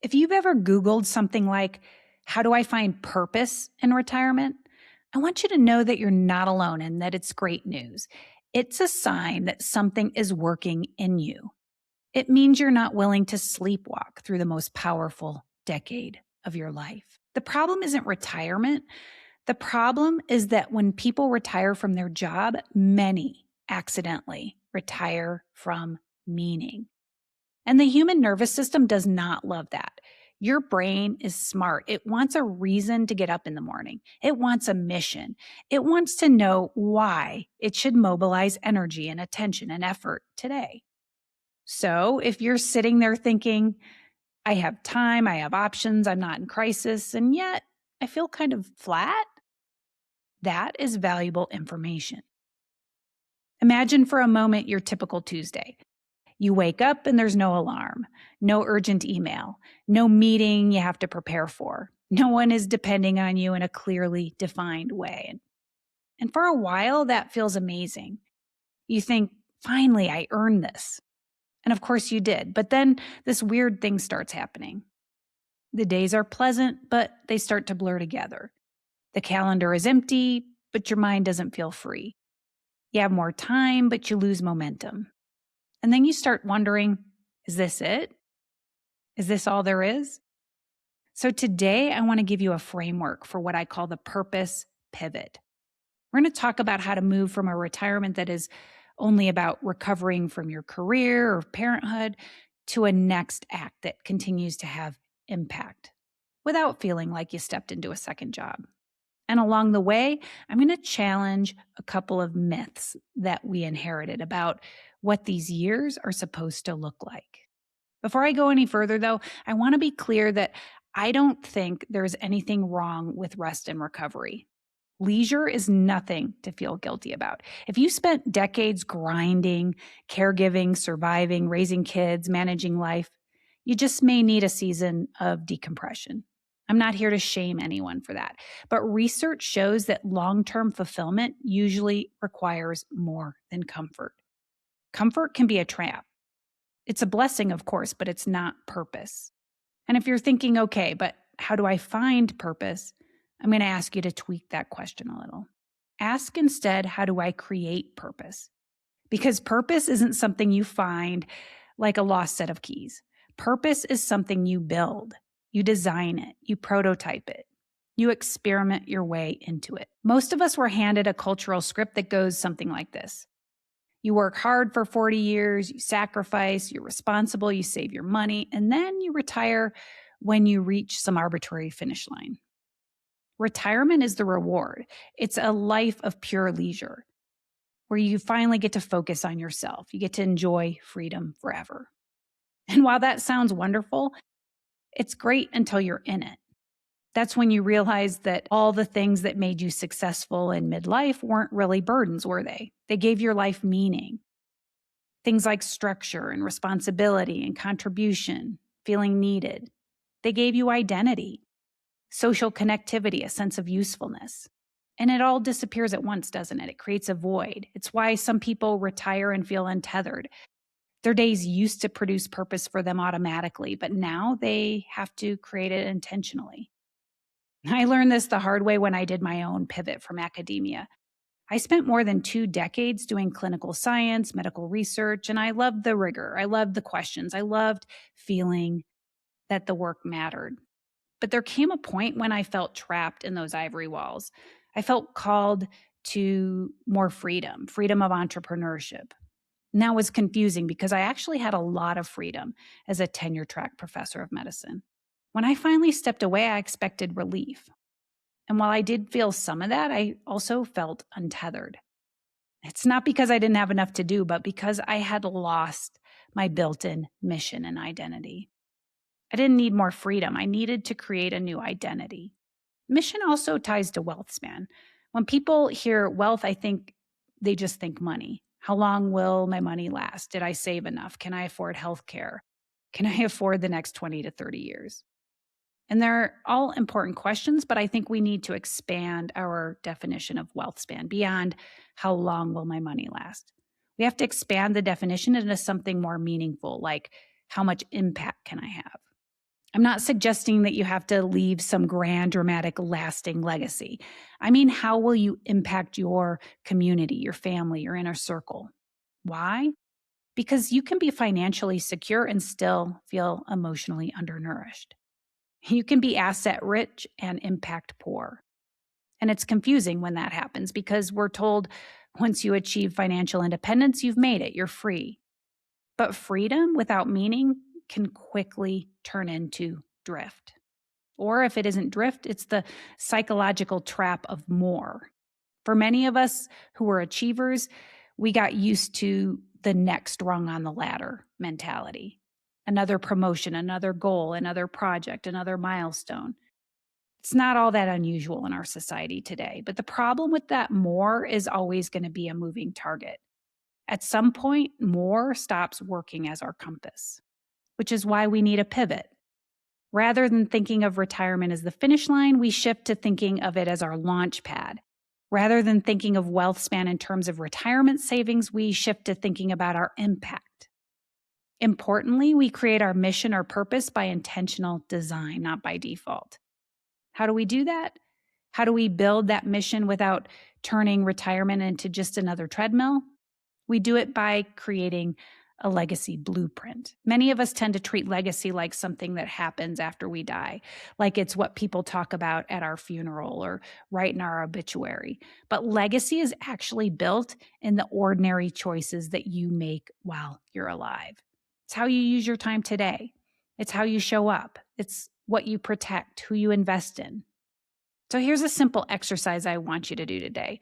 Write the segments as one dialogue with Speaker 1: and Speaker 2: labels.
Speaker 1: If you've ever Googled something like, how do I find purpose in retirement? I want you to know that you're not alone and that it's great news. It's a sign that something is working in you. It means you're not willing to sleepwalk through the most powerful decade of your life. The problem isn't retirement. The problem is that when people retire from their job, many accidentally retire from meaning. And the human nervous system does not love that. Your brain is smart. It wants a reason to get up in the morning. It wants a mission. It wants to know why it should mobilize energy and attention and effort today. So if you're sitting there thinking, I have time, I have options, I'm not in crisis, and yet I feel kind of flat, that is valuable information. Imagine for a moment your typical Tuesday. You wake up and there's no alarm, no urgent email, no meeting you have to prepare for. No one is depending on you in a clearly defined way. And for a while, that feels amazing. You think, finally, I earned this. And of course you did. But then this weird thing starts happening. The days are pleasant, but they start to blur together. The calendar is empty, but your mind doesn't feel free. You have more time, but you lose momentum. And then you start wondering, is this it? Is this all there is? So today I want to give you a framework for what I call the purpose pivot. We're going to talk about how to move from a retirement that is only about recovering from your career or parenthood to a next act that continues to have impact without feeling like you stepped into a second job. And along the way, I'm going to challenge a couple of myths that we inherited about what these years are supposed to look like. Before I go any further, though, I want to be clear that I don't think there's anything wrong with rest and recovery. Leisure is nothing to feel guilty about. If you spent decades grinding, caregiving, surviving, raising kids, managing life, you just may need a season of decompression. I'm not here to shame anyone for that, but research shows that long-term fulfillment usually requires more than comfort. Comfort can be a trap. It's a blessing, of course, but it's not purpose. And if you're thinking, okay, but how do I find purpose? I'm going to ask you to tweak that question a little. Ask instead, how do I create purpose? Because purpose isn't something you find like a lost set of keys. Purpose is something you build. You design it. You prototype it. You experiment your way into it. Most of us were handed a cultural script that goes something like this. You work hard for 40 years, you sacrifice, you're responsible, you save your money, and then you retire when you reach some arbitrary finish line. Retirement is the reward. It's a life of pure leisure where you finally get to focus on yourself. You get to enjoy freedom forever. And while that sounds wonderful, it's great until you're in it. That's when you realize that all the things that made you successful in midlife weren't really burdens, were they? They gave your life meaning. Things like structure and responsibility and contribution, feeling needed. They gave you identity, social connectivity, a sense of usefulness. And it all disappears at once, doesn't it? It creates a void. It's why some people retire and feel untethered. Their days used to produce purpose for them automatically, but now they have to create it intentionally. I learned this the hard way when I did my own pivot from academia. I spent more than 2 decades doing clinical science, medical research, and I loved the rigor. I loved the questions. I loved feeling that the work mattered. But there came a point when I felt trapped in those ivory walls. I felt called to more freedom of entrepreneurship. And that was confusing because I actually had a lot of freedom as a tenure-track professor of medicine. When I finally stepped away, I expected relief. And while I did feel some of that, I also felt untethered. It's not because I didn't have enough to do, but because I had lost my built-in mission and identity. I didn't need more freedom. I needed to create a new identity. Mission also ties to Wealthspan. When people hear wealth, I think they just think money. How long will my money last? Did I save enough? Can I afford healthcare? Can I afford the next 20 to 30 years? And they're all important questions, but I think we need to expand our definition of Wealthspan beyond how long will my money last. We have to expand the definition into something more meaningful, like how much impact can I have? I'm not suggesting that you have to leave some grand, dramatic, lasting legacy. I mean, how will you impact your community, your family, your inner circle? Why? Because you can be financially secure and still feel emotionally undernourished. You can be asset rich and impact poor. And it's confusing when that happens because we're told once you achieve financial independence, you've made it, you're free. But freedom without meaning can quickly turn into drift. Or if it isn't drift, it's the psychological trap of more. For many of us who were achievers, we got used to the next rung on the ladder mentality. Another promotion, another goal, another project, another milestone. It's not all that unusual in our society today, but the problem with that more is always going to be a moving target. At some point, more stops working as our compass, which is why we need a pivot. Rather than thinking of retirement as the finish line, we shift to thinking of it as our launch pad. Rather than thinking of Wealthspan in terms of retirement savings, we shift to thinking about our impact. Importantly, we create our mission or purpose by intentional design, not by default. How do we do that? How do we build that mission without turning retirement into just another treadmill? We do it by creating a legacy blueprint. Many of us tend to treat legacy like something that happens after we die, like it's what people talk about at our funeral or write in our obituary. But legacy is actually built in the ordinary choices that you make while you're alive. It's how you use your time today. It's how you show up. It's what you protect, who you invest in. So here's a simple exercise I want you to do today.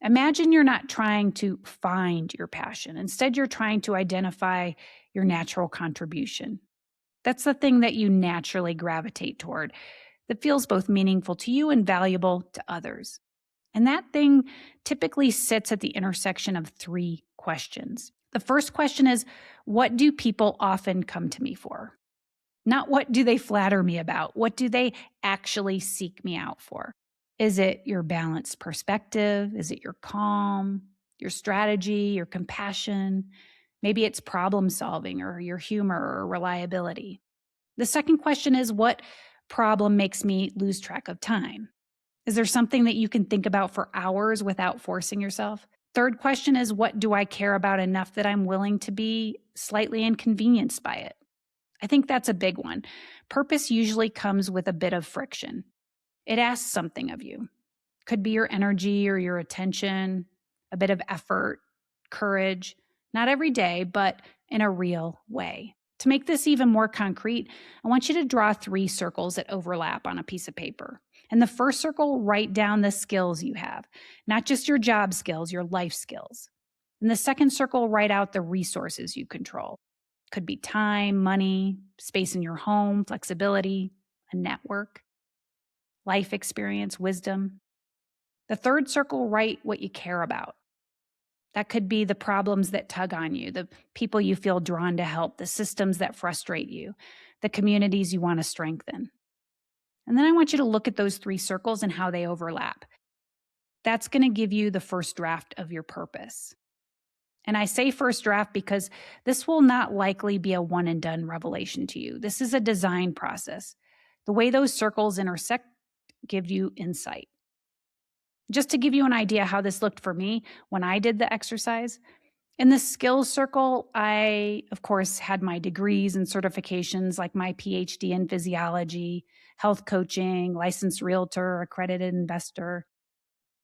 Speaker 1: Imagine you're not trying to find your passion. Instead, you're trying to identify your natural contribution. That's the thing that you naturally gravitate toward that feels both meaningful to you and valuable to others. And that thing typically sits at the intersection of three questions. The first question is, what do people often come to me for? Not what do they flatter me about? What do they actually seek me out for? Is it your balanced perspective? Is it your calm, your strategy, your compassion? Maybe it's problem solving or your humor or reliability. The second question is, what problem makes me lose track of time? Is there something that you can think about for hours without forcing yourself? Third question is, what do I care about enough that I'm willing to be slightly inconvenienced by it? I think that's a big one. Purpose usually comes with a bit of friction. It asks something of you. Could be your energy or your attention, a bit of effort, courage, not every day, but in a real way. To make this even more concrete, I want you to draw 3 circles that overlap on a piece of paper. In the first circle, write down the skills you have, not just your job skills, your life skills. In the second circle, write out the resources you control. Could be time, money, space in your home, flexibility, a network, life experience, wisdom. The third circle, write what you care about. That could be the problems that tug on you, the people you feel drawn to help, the systems that frustrate you, the communities you want to strengthen. And then I want you to look at those 3 circles and how they overlap. That's going to give you the first draft of your purpose. And I say first draft because this will not likely be a one and done revelation to you. This is a design process. The way those circles intersect give you insight. Just to give you an idea how this looked for me when I did the exercise, in the skills circle, I, of course, had my degrees and certifications like my PhD in physiology, health coaching, licensed realtor, accredited investor.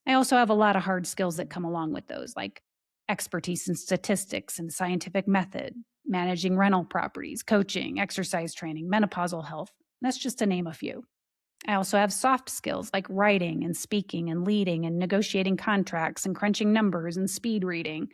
Speaker 1: I also have a lot of hard skills that come along with those, like expertise in statistics and scientific method, managing rental properties, coaching, exercise training, menopausal health. That's just to name a few. I also have soft skills like writing and speaking and leading and negotiating contracts and crunching numbers and speed reading.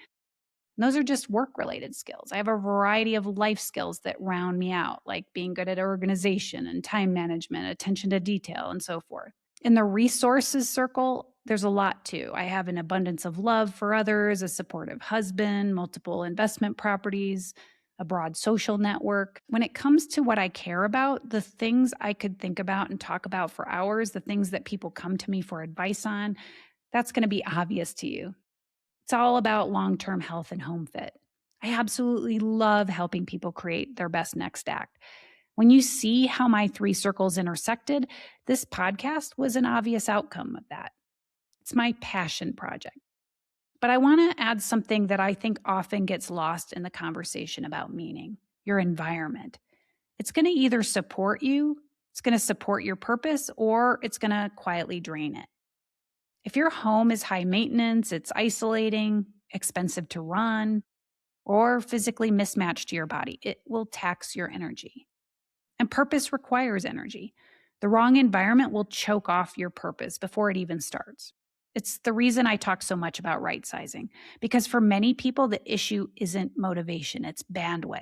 Speaker 1: And those are just work-related skills. I have a variety of life skills that round me out, like being good at organization and time management, attention to detail, and so forth. In the resources circle, there's a lot too. I have an abundance of love for others, a supportive husband, multiple investment properties, a broad social network. When it comes to what I care about, the things I could think about and talk about for hours, the things that people come to me for advice on, that's going to be obvious to you. It's all about long-term health and home fit. I absolutely love helping people create their best next act. When you see how my three circles intersected, this podcast was an obvious outcome of that. It's my passion project. But I want to add something that I think often gets lost in the conversation about meaning: your environment. It's going to either support you, it's going to support your purpose, or it's going to quietly drain it. If your home is high maintenance, it's isolating, expensive to run, or physically mismatched to your body, it will tax your energy. And purpose requires energy. The wrong environment will choke off your purpose before it even starts. It's the reason I talk so much about right sizing, because for many people, the issue isn't motivation, it's bandwidth,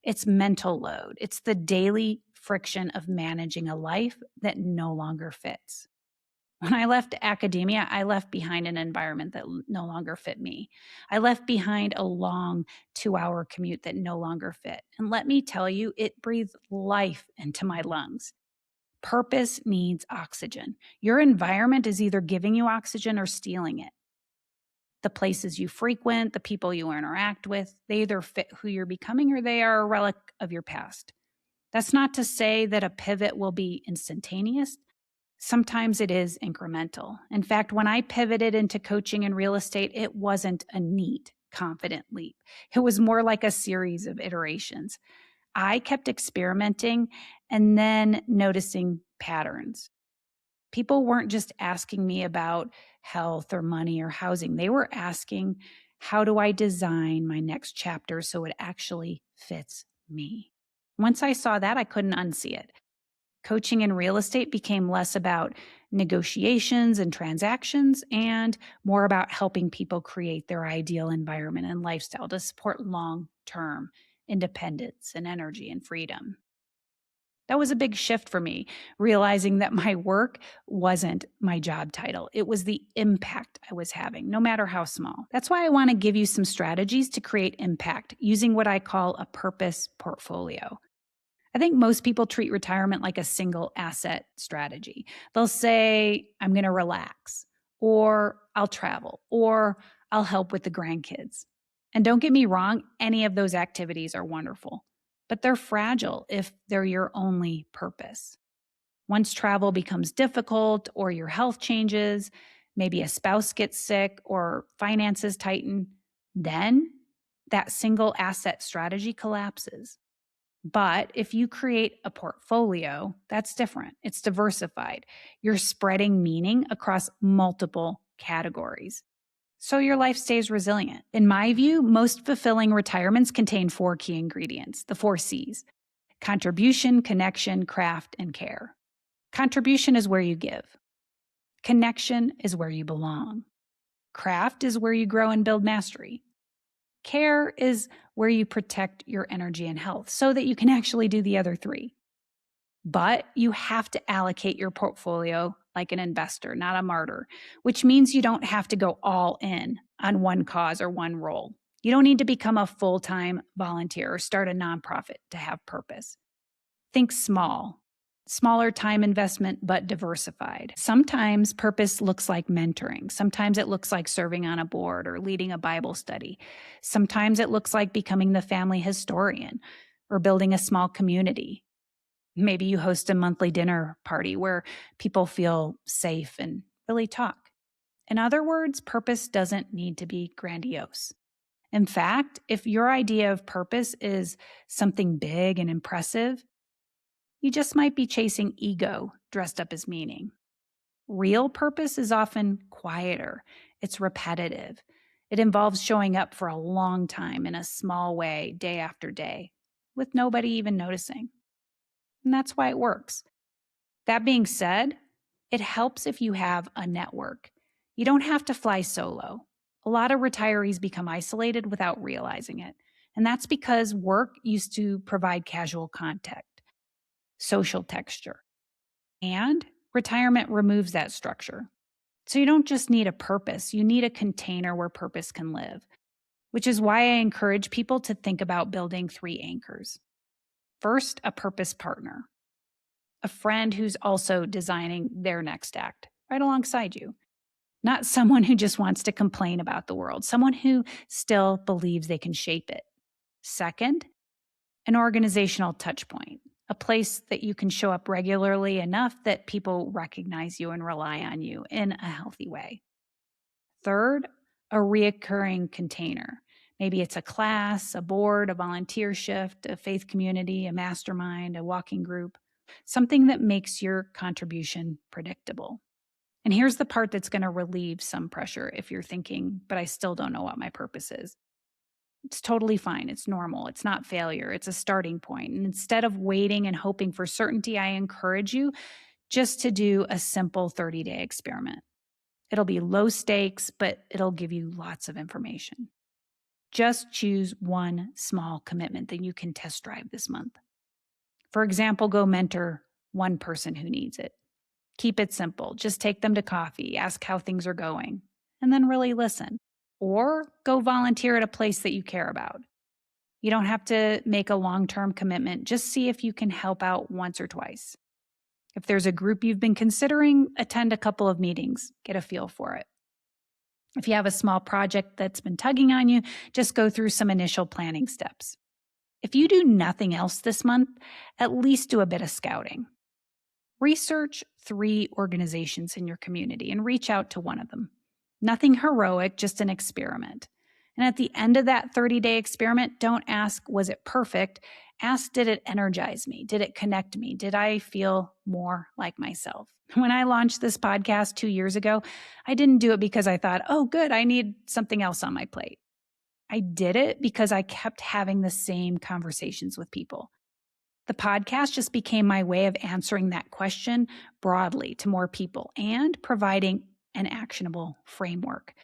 Speaker 1: it's mental load, it's the daily friction of managing a life that no longer fits. When I left academia, I left behind an environment that no longer fit me. I left behind a long 2-hour commute that no longer fit. And let me tell you, it breathed life into my lungs. Purpose needs oxygen. Your environment is either giving you oxygen or stealing it. The places you frequent, the people you interact with, they either fit who you're becoming or they are a relic of your past. That's not to say that a pivot will be instantaneous. Sometimes it is incremental. In fact, when I pivoted into coaching and real estate, it wasn't a neat, confident leap. It was more like a series of iterations. I kept experimenting and then noticing patterns. People weren't just asking me about health or money or housing. They were asking, how do I design my next chapter so it actually fits me? Once I saw that, I couldn't unsee it. Coaching in real estate became less about negotiations and transactions and more about helping people create their ideal environment and lifestyle to support long-term independence and energy and freedom. That was a big shift for me, realizing that my work wasn't my job title. It was the impact I was having, no matter how small. That's why I want to give you some strategies to create impact using what I call a purpose portfolio. I think most people treat retirement like a single asset strategy. They'll say, I'm going to relax, or I'll travel, or I'll help with the grandkids. And don't get me wrong, any of those activities are wonderful, but they're fragile if they're your only purpose. Once travel becomes difficult, or your health changes, maybe a spouse gets sick, or finances tighten, then that single asset strategy collapses. But if you create a portfolio, that's different. It's diversified. You're spreading meaning across multiple categories, so your life stays resilient. In my view, most fulfilling retirements contain 4 key ingredients, the 4 C's: contribution, connection, craft, and care. Contribution is where you give. Connection is where you belong. Craft is where you grow and build mastery. Care is where you protect your energy and health so that you can actually do the other 3. But you have to allocate your portfolio like an investor, not a martyr, which means you don't have to go all in on one cause or one role. You don't need to become a full-time volunteer or start a nonprofit to have purpose. Think small. Smaller time investment, but diversified. Sometimes purpose looks like mentoring. Sometimes it looks like serving on a board or leading a Bible study. Sometimes it looks like becoming the family historian or building a small community. Maybe you host a monthly dinner party where people feel safe and really talk. In other words, purpose doesn't need to be grandiose. In fact, if your idea of purpose is something big and impressive, you just might be chasing ego dressed up as meaning. Real purpose is often quieter. It's repetitive. It involves showing up for a long time in a small way, day after day, with nobody even noticing. And that's why it works. That being said, it helps if you have a network. You don't have to fly solo. A lot of retirees become isolated without realizing it. And that's because work used to provide casual contact, social texture. And retirement removes that structure. So you don't just need a purpose, you need a container where purpose can live, which is why I encourage people to think about building 3 anchors. First, a purpose partner, a friend who's also designing their next act right alongside you. Not someone who just wants to complain about the world, someone who still believes they can shape it. Second, an organizational touch point, a place that you can show up regularly enough that people recognize you and rely on you in a healthy way. Third, a reoccurring container. Maybe it's a class, a board, a volunteer shift, a faith community, a mastermind, a walking group, something that makes your contribution predictable. And here's the part that's going to relieve some pressure if you're thinking, but I still don't know what my purpose is. It's totally fine. It's normal. It's not failure. It's a starting point. And instead of waiting and hoping for certainty, I encourage you just to do a simple 30-day experiment. It'll be low stakes, but it'll give you lots of information. Just choose one small commitment that you can test drive this month. For example, go mentor one person who needs it. Keep it simple. Just take them to coffee, ask how things are going, and then really listen. Or go volunteer at a place that you care about. You don't have to make a long-term commitment. Just see if you can help out once or twice. If there's a group you've been considering, attend a couple of meetings, get a feel for it. If you have a small project that's been tugging on you, just go through some initial planning steps. If you do nothing else this month, at least do a bit of scouting. Research 3 organizations in your community and reach out to one of them. Nothing heroic, just an experiment. And at the end of that 30-day experiment, don't ask, was it perfect? Ask, did it energize me? Did it connect me? Did I feel more like myself? When I launched this podcast 2 years ago, I didn't do it because I thought, oh, good, I need something else on my plate. I did it because I kept having the same conversations with people. The podcast just became my way of answering that question broadly to more people and providing an actionable framework.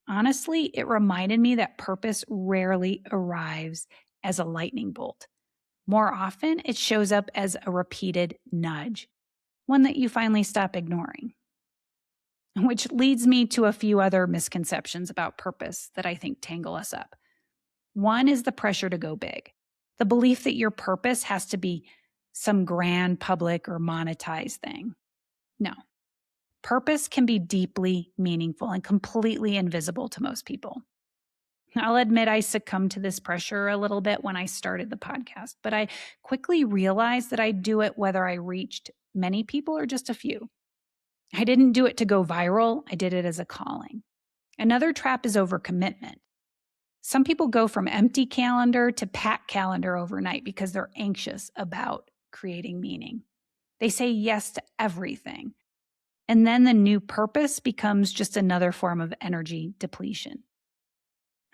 Speaker 1: Honestly, it reminded me that purpose rarely arrives as a lightning bolt. More often, it shows up as a repeated nudge, one that you finally stop ignoring. Which leads me to a few other misconceptions about purpose that I think tangle us up. One is the pressure to go big. The belief that your purpose has to be some grand public or monetized thing. No. Purpose can be deeply meaningful and completely invisible to most people. I'll admit I succumbed to this pressure a little bit when I started the podcast, but I quickly realized that I'd do it whether I reached many people or just a few. I didn't do it to go viral. I did it as a calling. Another trap is overcommitment. Some people go from empty calendar to packed calendar overnight because they're anxious about creating meaning. They say yes to everything. And then the new purpose becomes just another form of energy depletion.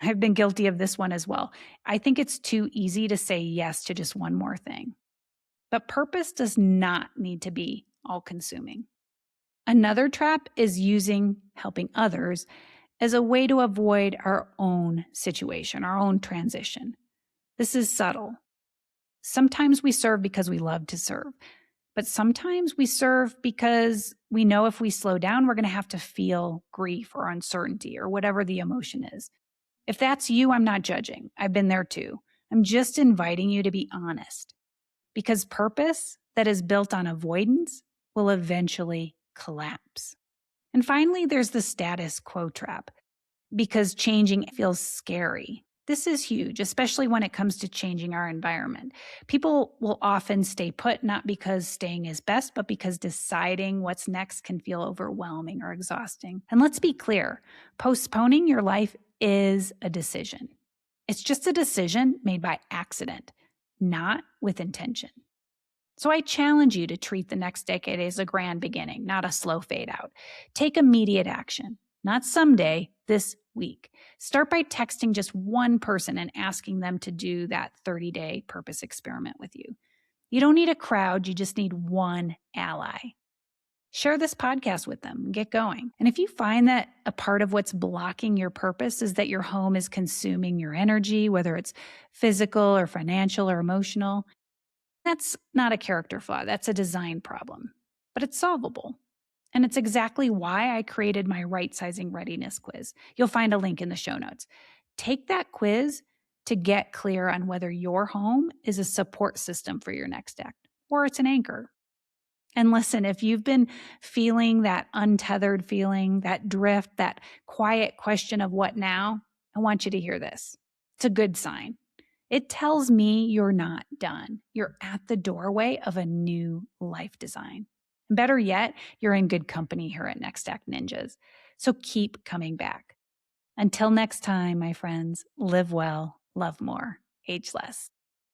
Speaker 1: I've been guilty of this one as well. I think it's too easy to say yes to just one more thing. But purpose does not need to be all-consuming. Another trap is using helping others as a way to avoid our own situation, our own transition. This is subtle. Sometimes we serve because we love to serve, but sometimes we serve because we know if we slow down, we're going to have to feel grief or uncertainty or whatever the emotion is. If that's you, I'm not judging. I've been there too. I'm just inviting you to be honest, because purpose that is built on avoidance will eventually collapse. And finally, there's the status quo trap, because changing feels scary. This is huge, especially when it comes to changing our environment. People will often stay put, not because staying is best, but because deciding what's next can feel overwhelming or exhausting. And let's be clear, postponing your life is a decision. It's just a decision made by accident, not with intention. So I challenge you to treat the next decade as a grand beginning, not a slow fade out. Take immediate action, not someday, this week. Start by texting just one person and asking them to do that 30-day purpose experiment with you. You don't need a crowd, you just need one ally. Share this podcast with them and get going. And if you find that a part of what's blocking your purpose is that your home is consuming your energy, whether it's physical or financial or emotional, that's not a character flaw, that's a design problem, but it's solvable. And it's exactly why I created my right-sizing readiness quiz. You'll find a link in the show notes. Take that quiz to get clear on whether your home is a support system for your next act or it's an anchor. And listen, if you've been feeling that untethered feeling, that drift, that quiet question of what now, I want you to hear this. It's a good sign. It tells me you're not done. You're at the doorway of a new life design. And better yet, you're in good company here at Next Act Ninjas. So keep coming back. Until next time, my friends, live well, love more, age less.